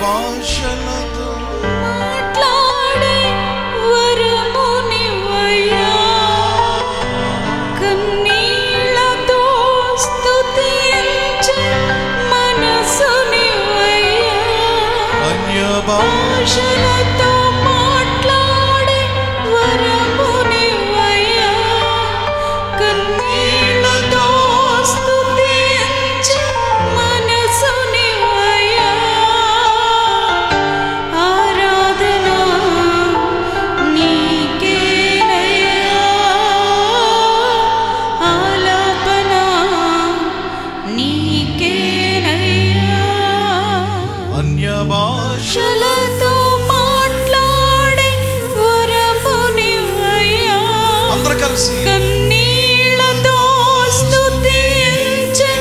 భాషలతో మాట్లాడే వరమునివయ్యా, కన్నీళ్లతో స్తుతించే మనసునివయ్యా, అన్య భాషలతో మాట్లాడే వరమునివయ్యా, కన్నీళ్లతో స్తుతించే మనసునివయ్యా. ఆరాధన నీకేనయ్యా, ఆలాపన నీకేనయ్యా. అన్య భాషలతో మాట్లాడే వరమునివయ్యా, అందరూ కలిసి కన్నీళ్లతో స్తుతించే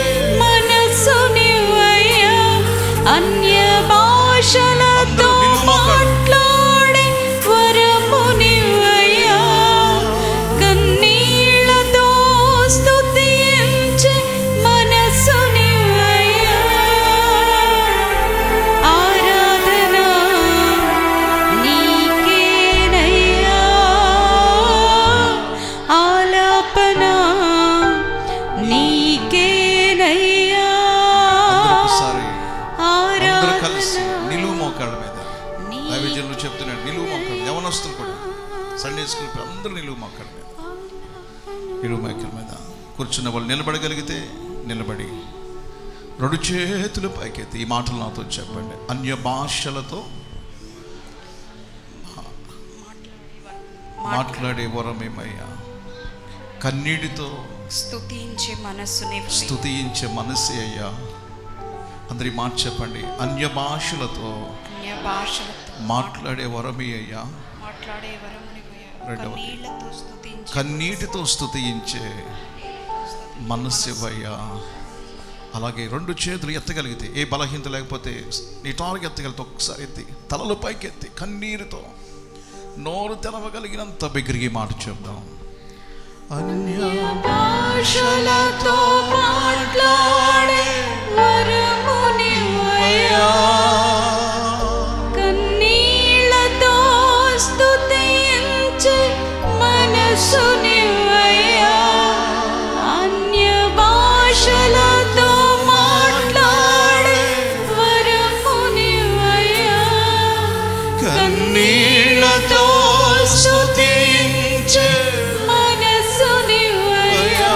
మనసునివయ్యా, అన్య భాషలతో మాట్లాడే వరమునివయ్యా, కన్నీళ్లతో స్తుతించే మనసునివయ్యా. ఆరాధన నీకేనయ్యా, ఆలాపన నీకేనయ్యా. ఒకసారి అందరూ కలిసి నిలువు మోకాళ్ళ మీద దైవజనులు చెప్తున్నాడు, నిలువు మోకాళ్ళు. యవనస్తులు కూడా సండే స్కూల్ అందరూ నిలువు మోకాళ్ళ మీద, నిలువు మోకాళ్ళ మీద కూర్చున్న వాళ్ళు నిలబడగలిగితే నిలబడి రెండు చేతులు పైకెత్తి ఈ మాటలు నాతో చెప్పండి. అన్య భాషలతో మాట్లాడే వరమేమయ్యా, కన్నీటితో స్తుతించే మనస్సే అయ్యా. అందరి మాట చెప్పండి. అన్య భాషలతో మాట్లాడే వరమే అయ్యా, కన్నీటితో స్తుతించే మనస్సేవయ్యా. అలాగే రెండు చేతులు ఎత్తగలిగితే, ఏ బలహీనత లేకపోతే నిటారుగా ఎత్తగలిగితే ఒకసారి ఎత్తి తలలు పైకెత్తి కన్నీరుతో నోరు తెరవగలిగినంత బిగ్గరగా మాట చెప్దాం. అన్య భాషలతో మాట్లాడే వరమునివయ్యా, కన్నీళ్లతో స్తుతించే మనసునివయ్యా, అన్య భాషలతో మాట్లాడే వరమునివయ్యా, కన్నీళ్లతో స్తుతించే మనసునివయ్యా,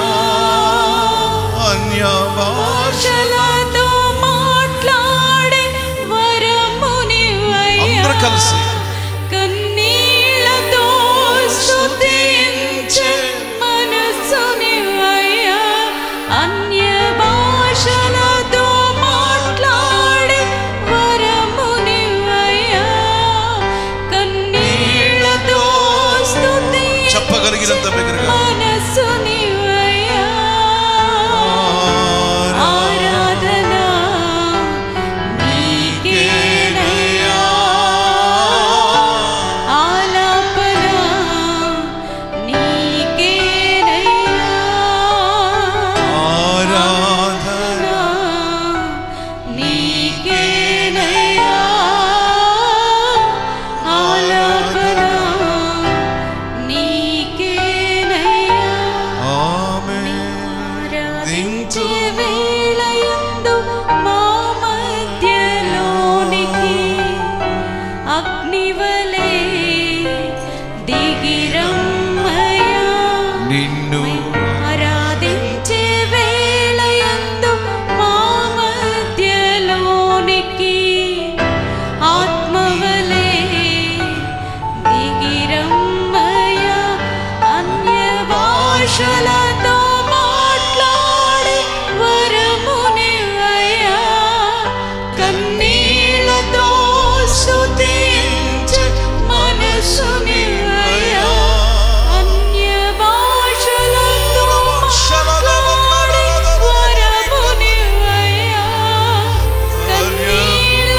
అన్య భాషలతో మాట్లాడే వరమునివయ్యా, అందరూ కలిసి కన్నీళ్లతో స్తుతించే మనసునివయ్యా, అన్య భాషలతో మాట్లాడే వరమునివయ్యా, కన్నీళ్లతో స్తుతించే చెప్పగలిగినంత బిగ్గరగా మనసునివయ్యా. ఆరాధన నీకేనయ్యా, ఆలాపన నీకేనయ్యా. ఆరాధన నీకేనయ్యా, ఆలాపన నీకేనయ్యా. ఆరాధించే వేళయందు మా మధ్యలోనికి అగ్నివలే దిగిరమ్మయ్యా. నిన్ను ఆరాధించే వేళయందు మా మధ్యలోనికి ఆత్మవలే దిగిరమ్మయ్యా, అన్య భాషలతో మాట్లాడే వరమునివయ్యా, కన్నీళ్లతో స్తుతించే మనసునివయ్యా, అన్య భాషలతో మాట్లాడే వరమునివయ్యా, కన్నీళ్లతో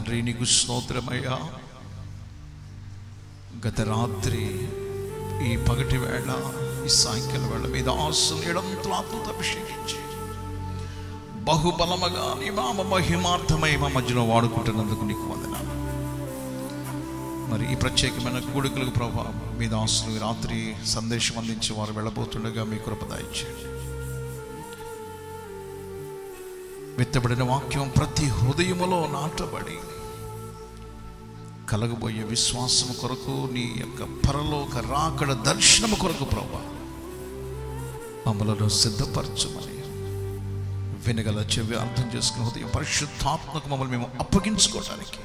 తండ్రి నీకు స్తోత్రమయ్యా. గత రాత్రి ఈ పగటి వేళ ఈ సాయంకాల వేళ మీద ఆశలు ఎడంతో ఆత్మతో అభిషేకించి బహుబలముగా నీ నామ మహిమార్థమై మా మధ్యలో వాడుకుంటున్నందుకు నీకు వందనాలు. మరి ఈ ప్రత్యేకమైన కూడికలకు ప్రభావం మీ దాసులు రాత్రి సందేశం అందించి వారు వెళ్ళబోతుండగా మీ కృప దయచేయండి. విత్తబడిన వాక్యం ప్రతి హృదయములో నాటబడి కలగబోయే విశ్వాసం కొరకు, నీ యొక్క పరలోక రాకడ దర్శనము కొరకు ప్రభా మమ్మలను సిద్ధపరచమని వినగల చెవి అర్థం చేసుకుని హృదయం పరిశుద్ధాత్మకు మమ్మల్ని మేము అప్పగించుకోవడానికి